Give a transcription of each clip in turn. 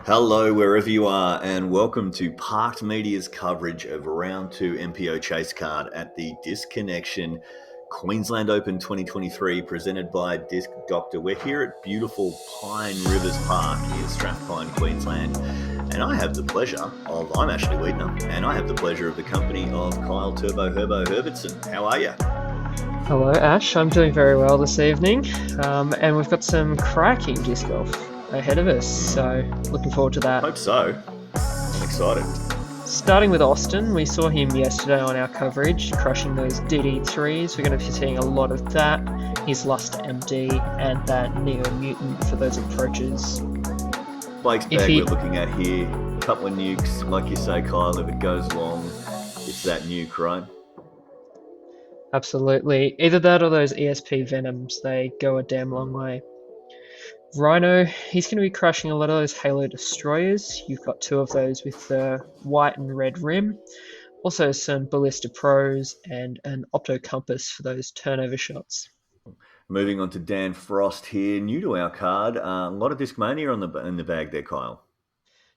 Hello, wherever you are, and welcome to PRKD Media's coverage of Round 2 MPO Chase Card at the Disconnection Queensland Open 2023, presented by Disc Doctor. We're here at beautiful Pine Rivers Park in Strathpine, Queensland, and I have the pleasure of, I'm Ashley Wiedner, and I have the pleasure of the company of Kyle Turbo Herbo Herbertson. How are you? Hello, Ash. I'm doing very well this evening, and we've got some cracking disc golf ahead of us, so looking forward to that. Hope so. I'm excited. Starting with Austin, we saw him yesterday on our coverage, crushing those DD3s. We're going to be seeing a lot of that, his Lust MD, and that Neo Mutant for those approaches. Blake's bag we're looking at here, a couple of nukes, like you say, Kyle, if it goes long, it's that nuke, right? Absolutely. Either that or those ESP Venoms, they go a damn long way. Rhino, he's going to be crushing a lot of those Halo Destroyers. You've got two of those with the white and red rim. Also some Ballista Pros and an Opto Compass for those turnover shots. Moving on to Dan Frost here, new to our card. A lot of Discmania in the bag there, Kyle.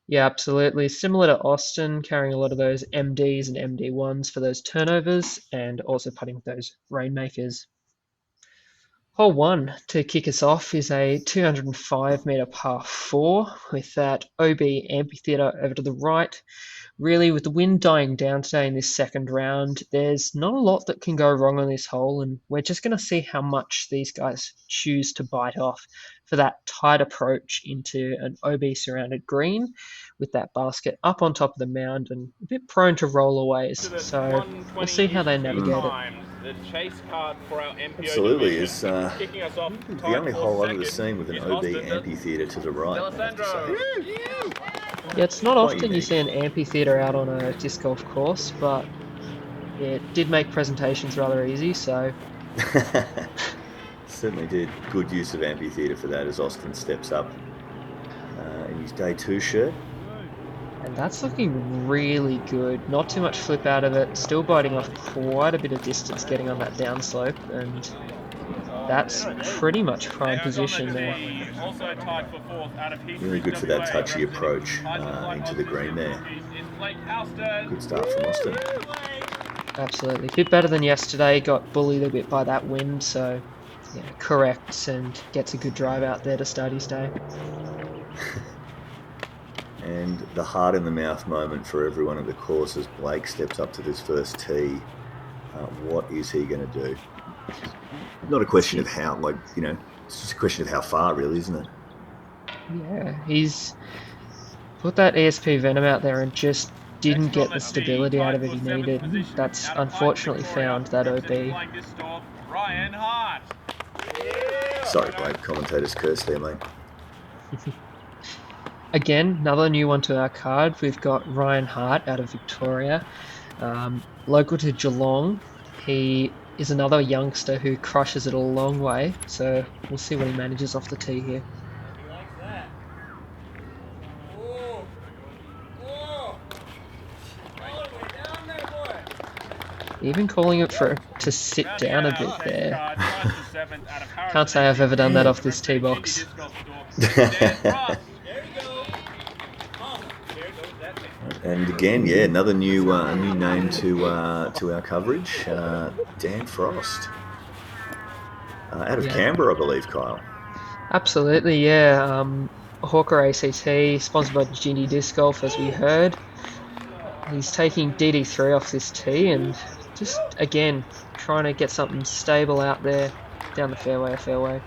Yeah, absolutely. Similar to Austin, carrying a lot of those MDs and MD1s for those turnovers, and also putting with those Rainmakers. Hole 1 to kick us off is a 205 metre par 4 with that OB amphitheatre over to the right. Really, with the wind dying down today in this second round, there's not a lot that can go wrong on this hole, and we're just going to see how much these guys choose to bite off for that tight approach into an OB surrounded green with that basket up on top of the mound and a bit prone to rollaways. So we'll see how they navigate it. The chase card for our MPO Absolutely, division, it's kicking us off. the only hole I've ever seen with an OB amphitheatre to the right. Yeah, it's not often you see an amphitheatre out on a disc golf course, but it did make presentations rather easy, so... Certainly did. Good use of amphitheatre for that as Austin steps up in his day 2 shirt. And that's looking really good. Not too much flip out of it. Still biting off quite a bit of distance getting on that downslope, and that's pretty much prime position there. Really good for that touchy approach into the green there. Good start from Austin. Absolutely. A bit better than yesterday. Got bullied a bit by that wind, so yeah, corrects and gets a good drive out there to start his day. And the heart in the mouth moment for everyone at the course as Blake steps up to this first tee. What is he going to do? Not a question of how, it's just a question of how far, really, isn't it? Yeah, he's put that ESP Venom out there and just didn't get the stability out of it he needed. That's unfortunately found that OB. Ryan Hart. Sorry, Blake, commentators curse there, mate. Again, another new one to our card. We've got Ryan Hart out of Victoria, local to Geelong. He is another youngster who crushes it a long way, so we'll see what he manages off the tee here. Even calling it to sit down a bit there. Can't say I've ever done that off this tee box. And again, yeah, another new name to our coverage, Dan Frost, out of Canberra, I believe, Kyle. Absolutely, yeah. Hawker ACT, sponsored by Ginny Disc Golf, as we heard. He's taking DD3 off this tee and just, again, trying to get something stable out there down the fairway.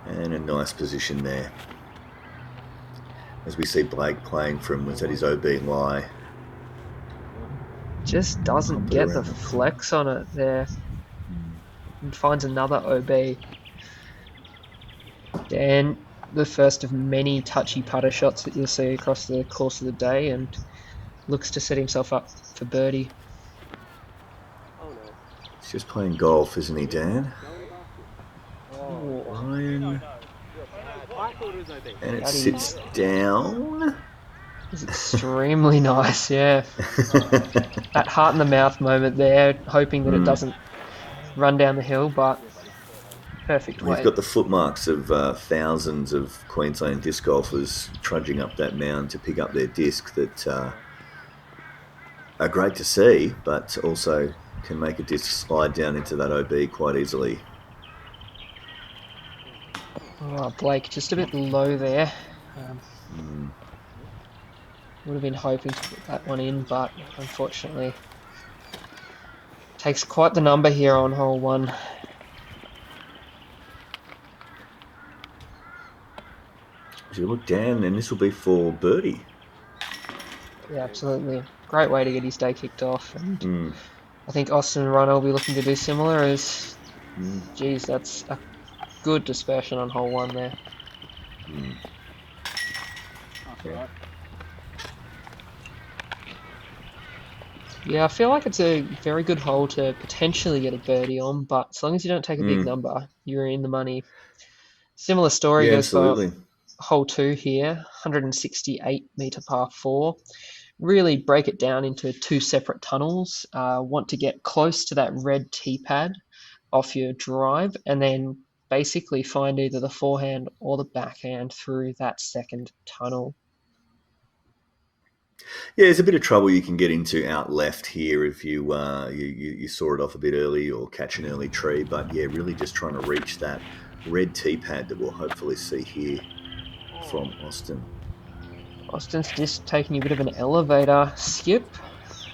And a nice position there. As we see Blake playing from, was that his OB lie? Just doesn't get the flex on it there. And finds another OB. Dan, the first of many touchy putter shots that you'll see across the course of the day, and looks to set himself up for birdie. He's just playing golf, isn't he, Dan? Ryan. And it sits down. It's extremely nice, yeah. That heart in the mouth moment there, hoping that it doesn't run down the hill, but perfect You've weight. got the footmarks of thousands of Queensland disc golfers trudging up that mound to pick up their disc that are great to see, but also can make a disc slide down into that OB quite easily. Oh, Blake, just a bit low there. Would have been hoping to put that one in, but unfortunately takes quite the number here on hole 1. As you look down, and this will be for birdie. Yeah, absolutely. Great way to get his day kicked off. And I think Austin and Ryan will be looking to do similar as, geez, that's a good dispersion on hole 1 there. Yeah. Yeah, I feel like it's a very good hole to potentially get a birdie on, but as long as you don't take a big number, you're in the money. Similar story Yeah, goes for absolutely. hole 2 here, 168 meter par 4. Really break it down into 2 separate tunnels. Want to get close to that red tee pad off your drive, and then basically find either the forehand or the backhand through that second tunnel. Yeah, there's a bit of trouble you can get into out left here if you you saw it off a bit early or catch an early tree. But yeah, really just trying to reach that red tee pad that we'll hopefully see here from Austin. Austin's just taking a bit of an elevator skip,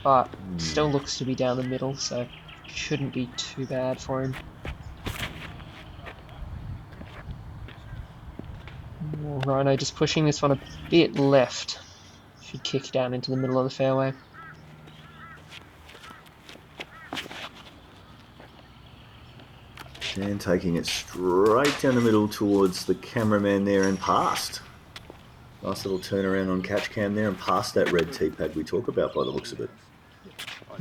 but still looks to be down the middle, so shouldn't be too bad for him. Rhino just pushing this one a bit left. Should kick down into the middle of the fairway. And taking it straight down the middle towards the cameraman there and past. Nice little turnaround on catch cam there and past that red tee pad we talk about by the looks of it.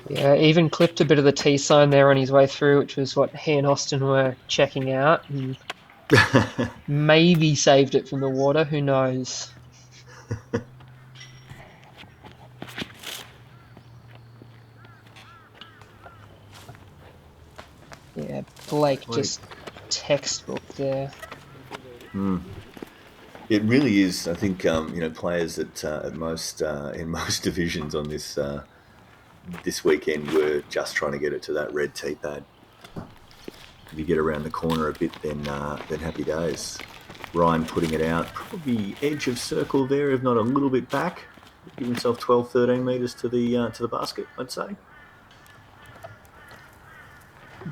Yeah, even clipped a bit of the T sign there on his way through, which was what he and Austin were checking out, and maybe saved it from the water, who knows. Yeah, Blake just textbook there. It really is. I think players at most in most divisions on this this weekend were just trying to get it to that red tee pad. If you get around the corner a bit, then happy days. Ryan putting it out, probably edge of circle there, if not a little bit back. Give himself 12, 13 metres to the basket, I'd say.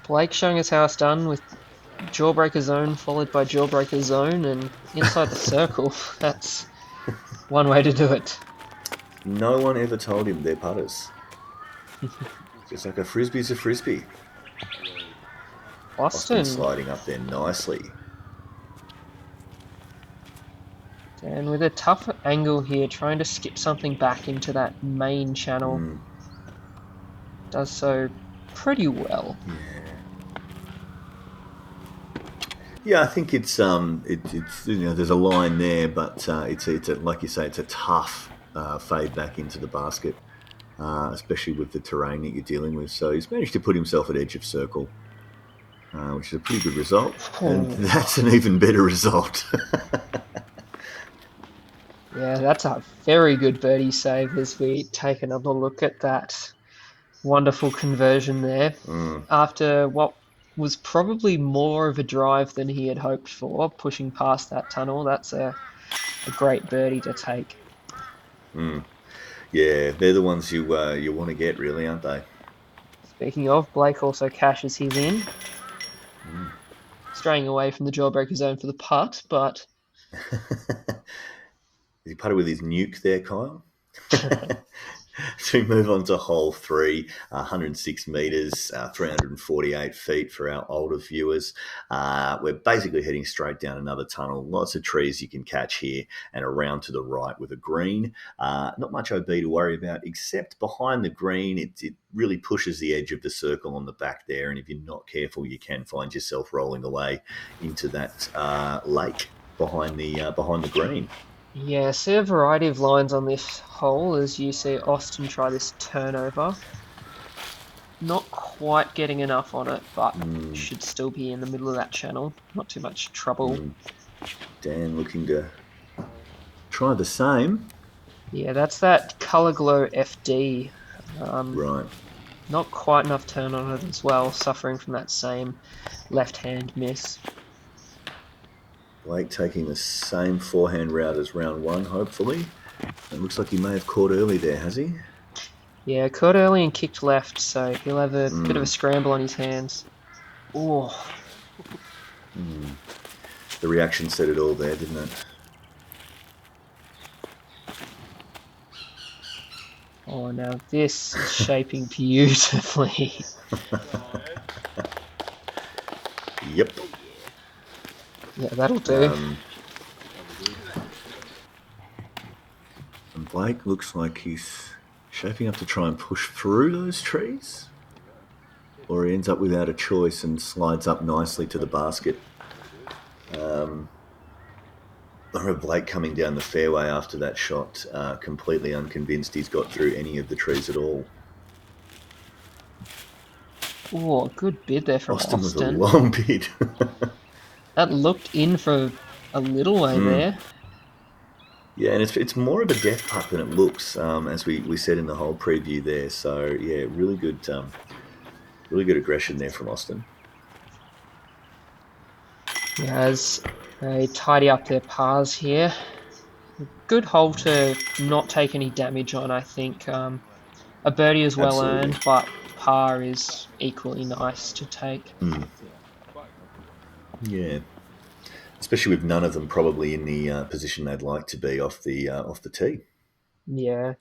Blake showing us how it's done with jawbreaker zone followed by jawbreaker zone and inside the circle. That's one way to do it. No one ever told him they're putters. Just like a frisbee's a frisbee. Austin sliding up there nicely. And with a tough angle here, trying to skip something back into that main channel. Does so pretty well. Yeah, I think it's there's a line there, but it's like you say, it's a tough fade back into the basket, especially with the terrain that you're dealing with. So he's managed to put himself at edge of circle, which is a pretty good result, and that's an even better result. Yeah, that's a very good birdie save as we take another look at that wonderful conversion there. After what was probably more of a drive than he had hoped for, pushing past that tunnel, that's a great birdie to take. Yeah, they're the ones you want to get, really, aren't they? Speaking of, Blake also cashes his in. Straying away from the jawbreaker zone for the putt, but... He putted with his nuke there, Kyle. So we move on to hole 3, 106 metres, 348 feet for our older viewers. We're basically heading straight down another tunnel. Lots of trees you can catch here and around to the right with a green. Not much OB to worry about, except behind the green, it really pushes the edge of the circle on the back there. And if you're not careful, you can find yourself rolling away into that lake behind the green. Yeah, see a variety of lines on this hole as you see Austin try this turnover. not quite getting enough on it, but should still be in the middle of that channel. Not too much trouble. Dan looking to try the same. Yeah, that's that Color Glow FD. Right. Not quite enough turn on it as well, suffering from that same left-hand miss. Blake taking the same forehand route as round one, hopefully. It looks like he may have caught early there, has he? Yeah, caught early and kicked left, so he'll have a bit of a scramble on his hands. Oh. The reaction said it all there, didn't it? Oh, now this is shaping beautifully. Yep. Yeah, that'll do. And Blake looks like he's shaping up to try and push through those trees. Or he ends up without a choice and slides up nicely to the basket. I heard Blake coming down the fairway after that shot, completely unconvinced he's got through any of the trees at all. Oh, good bid there from Austin was a Austin. long bid. That looked in for a little way there. Yeah, and it's more of a death putt than it looks, as we said in the whole preview there. So yeah, really good aggression there from Austin. Yeah, as they tidy up their pars here. Good hole to not take any damage on, I think. A birdie is well earned, but par is equally nice to take. Yeah, especially with none of them probably in the position they'd like to be off the tee. Yeah.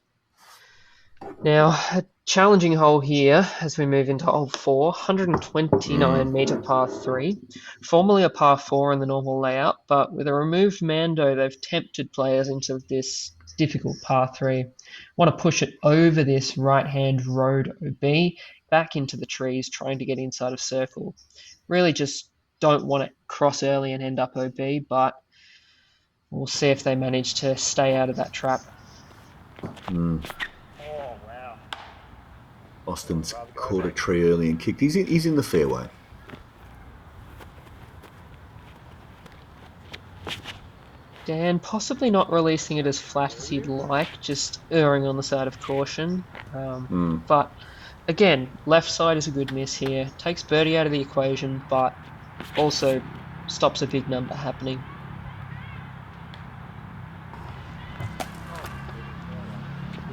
Now, a challenging hole here as we move into hole 4, 129 metre par 3. Formerly a par 4 in the normal layout, but with a removed Mando, they've tempted players into this difficult par 3. Want to push it over this right-hand road OB, back into the trees, trying to get inside of circle. Really just don't want to cross early and end up OB, but we'll see if they manage to stay out of that trap. Austin's caught a tree early and kicked. He's in the fairway. Dan possibly not releasing it as flat as he'd like, just erring on the side of caution. But again, left side is a good miss here. Takes birdie out of the equation, but also stops a big number happening.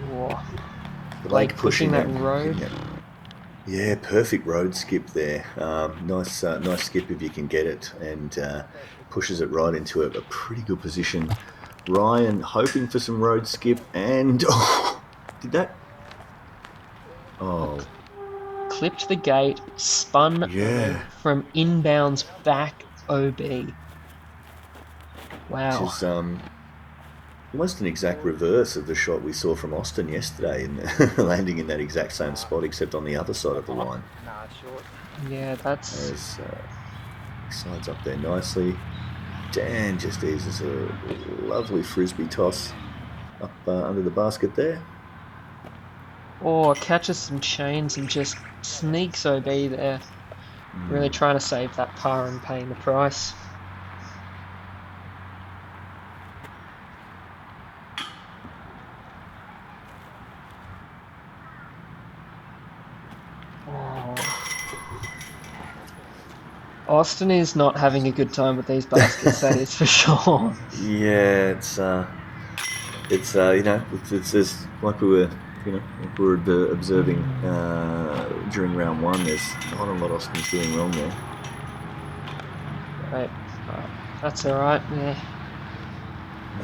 Whoa. Blake pushing that road. Yeah, perfect road skip there. Nice skip if you can get it, and pushes it right into a pretty good position. Ryan hoping for some road skip, and did that? Oh, clipped the gate, spun from inbounds back OB. Wow. Which is almost an exact reverse of the shot we saw from Austin yesterday, landing in that exact same spot, except on the other side of the line. Yeah, that's... As slides up there nicely. Dan just eases a lovely frisbee toss up under the basket there. Oh, catches some chains and just sneaks OB there. Really trying to save that par and paying the price. Austin is not having a good time with these baskets, that is for sure. Yeah, it's like we were observing during round one. There's not a lot Austin's doing wrong there. Right, that's all right. Yeah.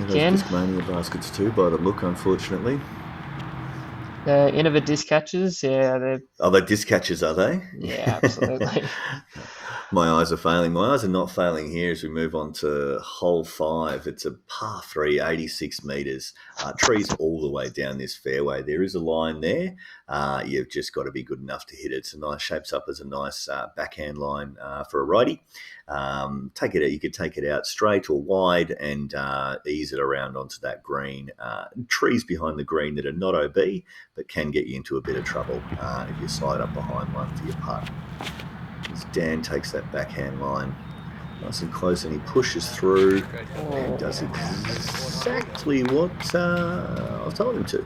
Again, those Discmania baskets too, by the look, unfortunately. The Innova disc catches, yeah. They're disc catches, are they? Yeah, absolutely. My eyes are failing. My eyes are not failing here as we move on to hole 5. It's a par 3, 86 metres. Trees all the way down this fairway. There is a line there. You've just got to be good enough to hit it. It's a nice, shapes up as a nice backhand line for a righty. Take it out. You could take it out straight or wide and ease it around onto that green. Trees behind the green that are not OB, that can get you into a bit of trouble if you slide up behind one for your putt. As Dan takes that backhand line nice and close, and he pushes through and does exactly what I've told him to.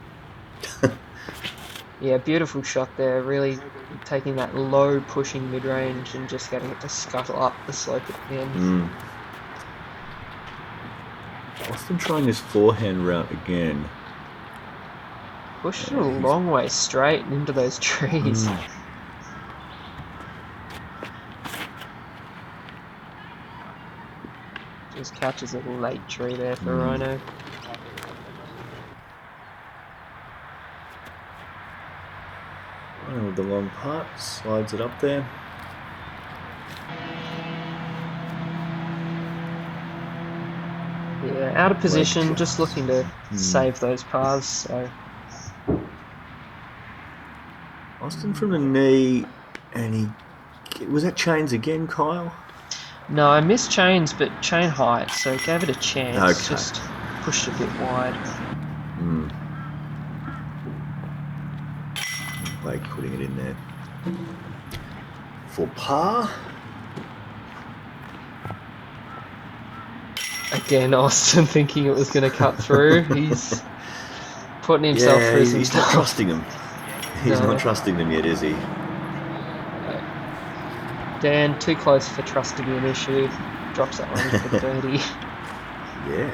Yeah, beautiful shot there. Really taking that low pushing mid-range and just getting it to scuttle up the slope at the end. Austin trying his forehand route again. Pushed it a long way straight into those trees. Just catches a late tree there for Rhino. Rhino with the long putt, slides it up there. Yeah, out of position, just looking to save those pars. So Austin from the knee, and was that chains again, Kyle? no, I missed chains, but chain height, so gave it a chance. Okay. Just pushed a bit wide. Blake putting it in there for par. Again, Austin thinking it was going to cut through. He's putting himself through some he's stuff. not trusting them. He's not trusting them yet, is he? Dan, too close for trust to be an issue. Drops that one for birdie. Yeah.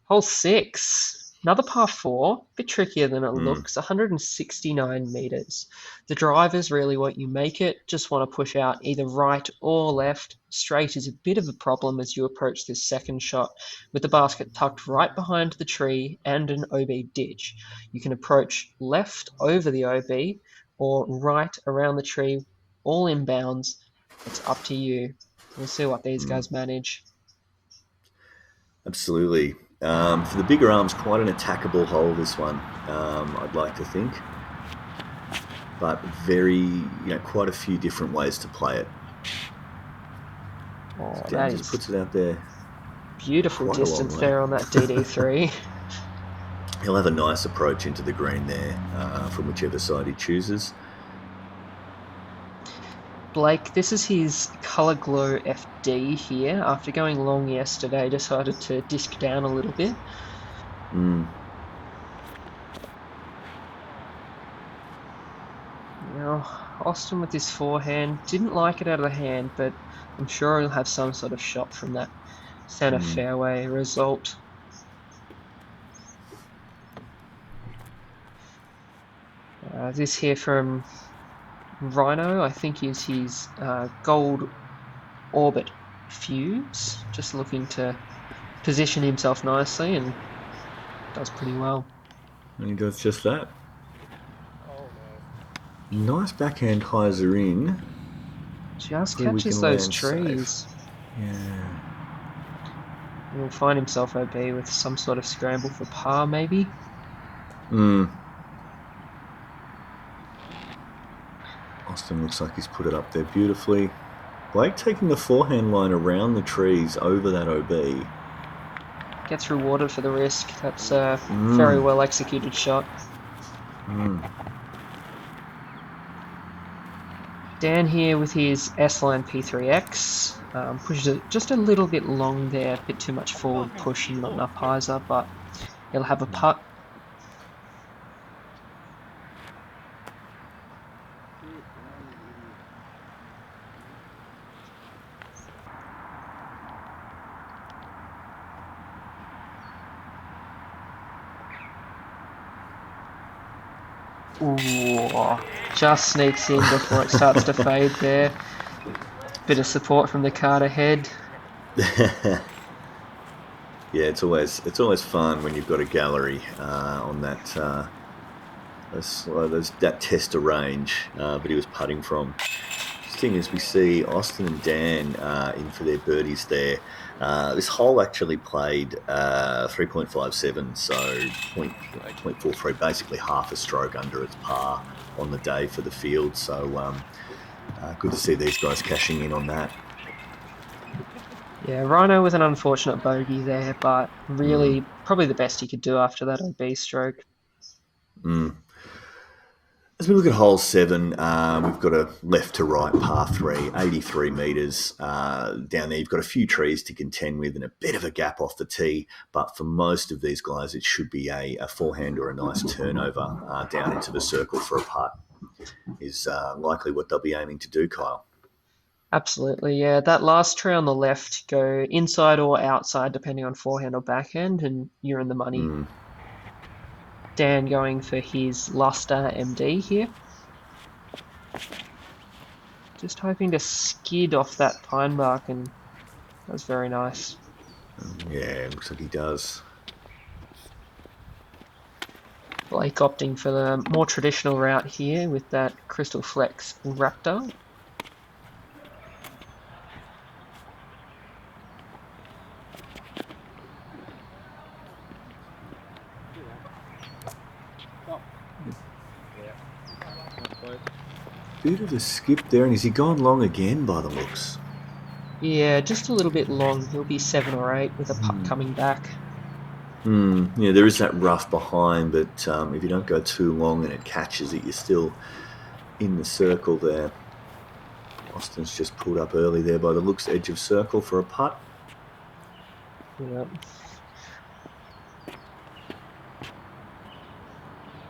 Hole 6. Another par 4, a bit trickier than it looks, 169 metres. The driver's really what you make it, just want to push out either right or left. Straight is a bit of a problem as you approach this second shot, with the basket tucked right behind the tree and an OB ditch. You can approach left over the OB or right around the tree, all inbounds. It's up to you. We'll see what these guys manage. Absolutely. For the bigger arms, quite an attackable hole, this one, I'd like to think. But quite a few different ways to play it. Oh, Dan that just is puts it out there. beautiful distance there on that DD3. He'll have a nice approach into the green there from whichever side he chooses. Blake, this is his Colour Glow FD here. After going long yesterday, decided to disc down a little bit. Now, Austin with his forehand, didn't like it out of the hand, but I'm sure he'll have some sort of shot from that centre fairway result. This here from Rhino, I think is his Gold Orbit Fuse, just looking to position himself nicely and does pretty well. And he does just that. Nice backhand hyzer in. Just catches those trees. Safe. Yeah. He'll find himself OB with some sort of scramble for par, maybe. Austin looks like he's put it up there beautifully. Blake taking the forehand line around the trees over that OB. Gets rewarded for the risk. That's a very well executed shot. Dan here with his S-Line P3X. Pushes it just a little bit long there, a bit too much forward push and not enough hyzer, but he'll have a putt. Ooh, just sneaks in before it starts to fade there. Bit of support from the card ahead. Yeah, it's always fun when you've got a gallery on that that tester range that he was putting from. The thing is, we see Austin and Dan in for their birdies there. This hole actually played 3.57, so 0.43, basically half a stroke under its par on the day for the field. So good to see these guys cashing in on that. Yeah, Rhino with an unfortunate bogey there, but really probably the best he could do after that OB stroke. As we look at hole 7, we've got a left to right par 3, 83 metres down there. You've got a few trees to contend with and a bit of a gap off the tee, but for most of these guys, it should be a forehand or a nice turnover down into the circle for a putt is likely what they'll be aiming to do, Kyle. Absolutely, yeah. That last tree on the left, go inside or outside, depending on forehand or backhand, and you're in the money. Dan going for his Luster MD here. Just hoping to skid off that pine bark, and that's very nice. Yeah, looks like he does. Blake opting for the more traditional route here with that Crystal Flex Raptor. Bit of a skip there, and is he gone long again by the looks? Yeah, just a little bit long. He'll be 7 or 8 with a putt coming back. Yeah, there is that rough behind, but if you don't go too long and it catches it, you're still in the circle there. Austin's just pulled up early there by the looks, edge of circle for a putt. Yep.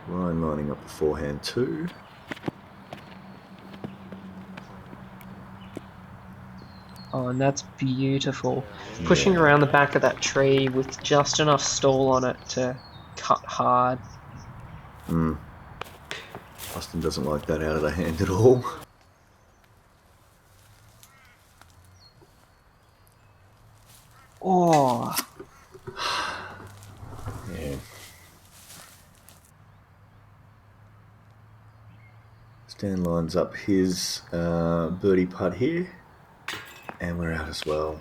Ryan lining up the forehand too. Oh, and that's beautiful. Pushing around the back of that tree with just enough stall on it to cut hard. Austin doesn't like that out of the hand at all. Oh, Yeah. Stan lines up his birdie putt here, and we're out as well.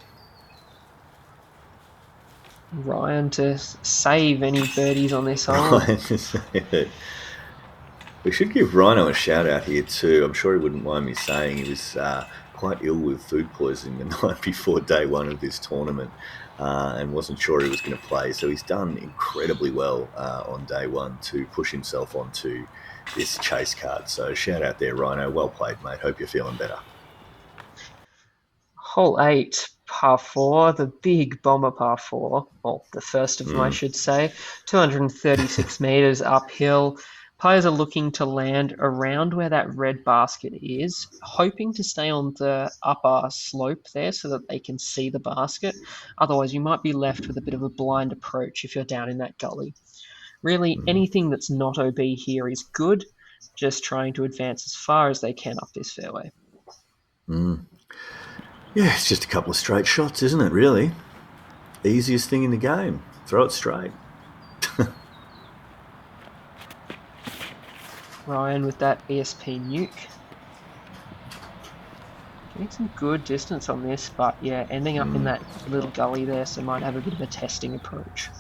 Ryan to save any birdies on this hole. We should give Rhino a shout out here too. I'm sure he wouldn't mind me saying he was quite ill with food poisoning the night before day 1 of this tournament and wasn't sure he was going to play. So he's done incredibly well on day 1 to push himself onto this chase card. So shout out there, Rhino. Well played, mate. Hope you're feeling better. Hole 8, par 4, the big bomber par 4. Well, the first of them, I should say. 236 metres uphill. Players are looking to land around where that red basket is, hoping to stay on the upper slope there so that they can see the basket. Otherwise, you might be left with a bit of a blind approach if you're down in that gully. Really, anything that's not OB here is good, just trying to advance as far as they can up this fairway. Yeah, it's just a couple of straight shots, isn't it, really? Easiest thing in the game. Throw it straight. Ryan with that ESP nuke. Getting some good distance on this, but yeah, ending up in that little gully there, so might have a bit of a testing approach.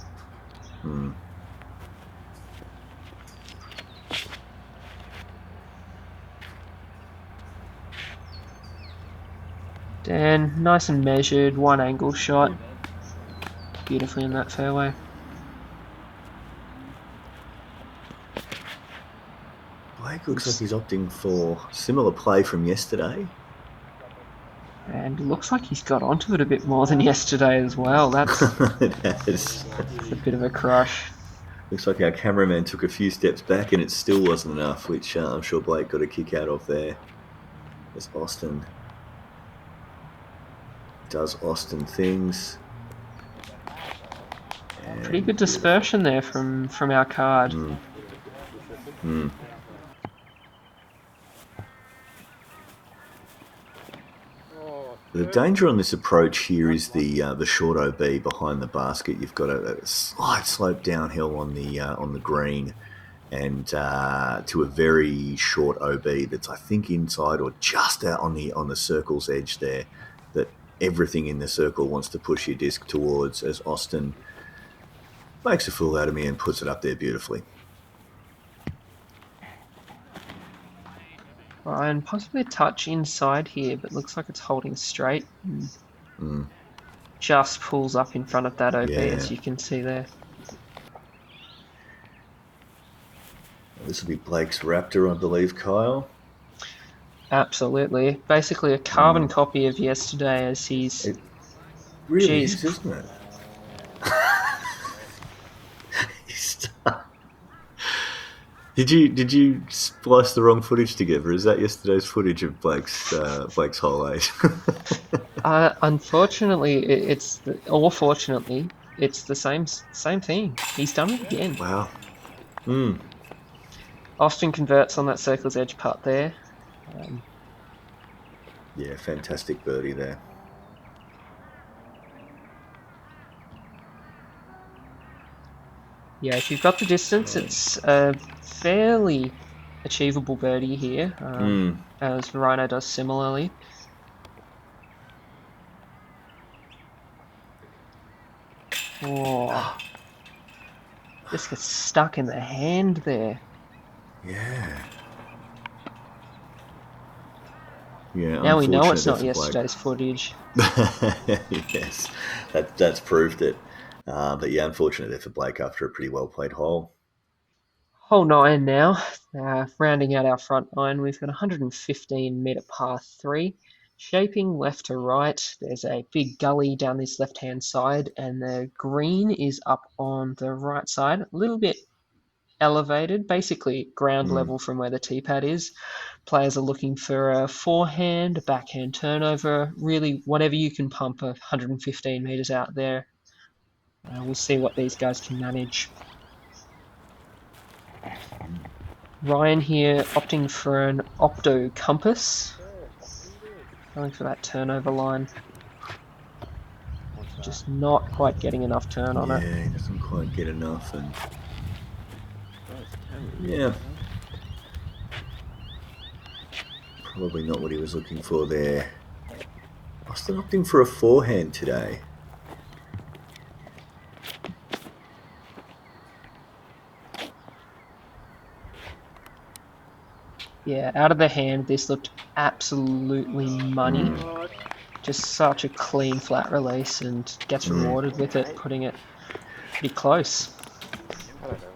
Dan, nice and measured, one angle shot. Beautifully in that fairway. Blake looks like he's opting for similar play from yesterday. And looks like he's got onto it a bit more than yesterday as well. That's a bit of a crush. Looks like our cameraman took a few steps back and it still wasn't enough, which I'm sure Blake got a kick out of there. As Austin does Austin things. And pretty good dispersion there from our card. The danger on this approach here is the short OB behind the basket. You've got a slight slope downhill on the green, and to a very short OB that's I think inside or just out on the circle's edge there. That everything in the circle wants to push your disc towards, as Austin makes a fool out of me and puts it up there beautifully. And possibly a touch inside here, but looks like it's holding straight. just pulls up in front of that OB, as you can see there. This will be Blake's Raptor, I believe, Kyle. Absolutely. Basically a carbon copy of yesterday, as he's... It really is, isn't it? Did you splice the wrong footage together? Is that yesterday's footage of Blake's whole eight? Unfortunately, fortunately, it's the same thing. He's done it again. Wow. Austin converts on that circle's edge putt there. Yeah, fantastic birdie there. Yeah, if you've got the distance, it's a fairly achievable birdie here, as Rhino does similarly. Oh, just gets stuck in the hand there. Yeah. Yeah. Now we know it's not yesterday's footage. Yes, that's proved it. But yeah, unfortunate there for Blake after a pretty well played hole. Hole 9 now. Rounding out our front nine, we've got 115 metre par 3. Shaping left to right, there's a big gully down this left-hand side, and the green is up on the right side, a little bit elevated, basically ground level from where the tee pad is. Players are looking for a forehand, a backhand turnover, really whatever you can pump 115 metres out there. We'll see what these guys can manage. Ryan here opting for an Opto Compass. Going for that turnover line. Just not quite getting enough turn on it. Yeah, he doesn't quite get enough, and yeah, probably not what he was looking for there. Austin opting for a forehand today. Yeah, out of the hand, this looked absolutely money. Just such a clean flat release, and gets rewarded with it, putting it pretty close.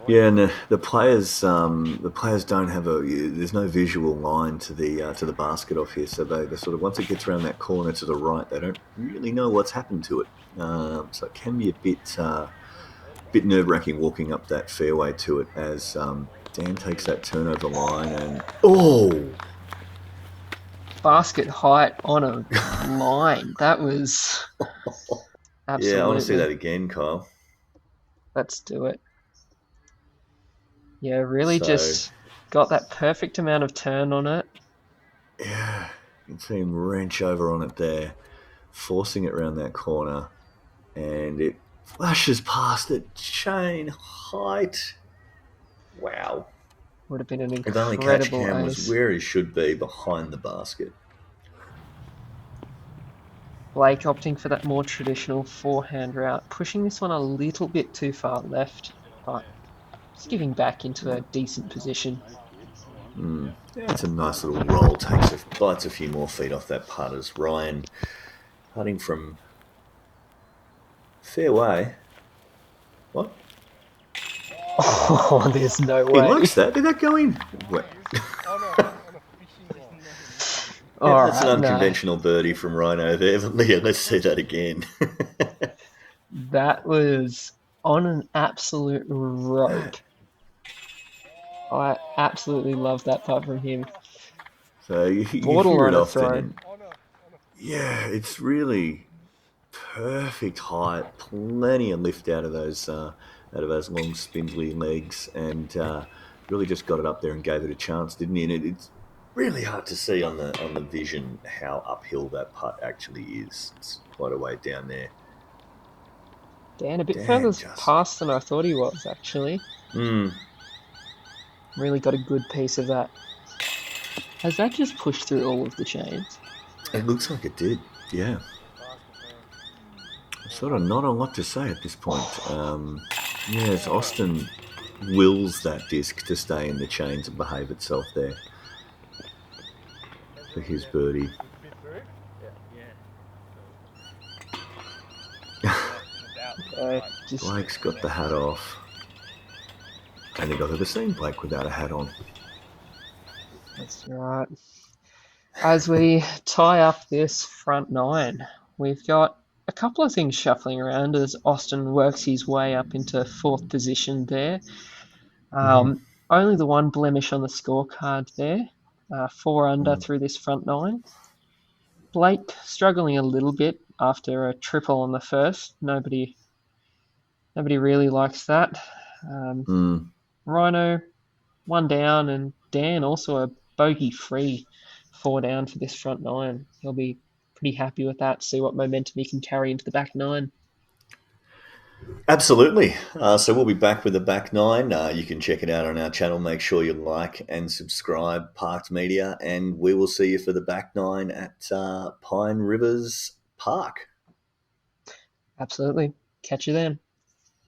Yeah, and the players don't have there's no visual line to the basket off here, so they sort of, once it gets around that corner to the right, they don't really know what's happened to it. So it can be a bit nerve-wracking walking up that fairway to it as Dan takes that turnover line and basket height on a line. That was absolutely... Yeah, I want to see that again, Kyle. Let's do it. Yeah, really just got that perfect amount of turn on it. Yeah, you can see him wrench over on it there, forcing it around that corner, and it flashes past it. Chain height. Wow. Would have been an If only incredible Catch Cam was ace. where he should be, behind the basket. Blake opting for that more traditional forehand route, pushing this one a little bit too far left, but just giving back into a decent position. Yeah, it's a nice little roll. Bites a few more feet off that putt as Ryan putting from fairway. What? Oh, there's no way. He likes that. Did that go in? That's an unconventional birdie from Rhino there. Yeah, let's see that again. That was on an absolute rope. I absolutely love that putt from him. So you hear it often. And, yeah, it's really perfect height. Plenty of lift out of those long spindly legs, and really just got it up there and gave it a chance, didn't he? And it's really hard to see on the vision how uphill that putt actually is. It's quite a way down there. Dan, a bit further past than I thought he was, actually. Really got a good piece of that. Has that just pushed through all of the chains? It looks like it did, yeah. Sort of not a lot to say at this point. Yes, Austin wills that disc to stay in the chains and behave itself there for his birdie. Just Blake's got the hat off. I think I've ever seen Blake without a hat on. that's right. As we tie up this front nine, we've got a couple of things shuffling around as Austin works his way up into fourth position there. Only the one blemish on the scorecard there, 4 under through this front nine. Blake struggling a little bit after a triple on the first. Nobody really likes that. Rhino 1 down, and Dan also a bogey-free 4 down for this front nine. He'll be pretty happy with that. See what momentum he can carry into the back nine. Absolutely. So we'll be back with the back nine. You can check it out on our channel. Make sure you like and subscribe, Parked Media, and we will see you for the back nine at Pine Rivers Park. Absolutely. Catch you then.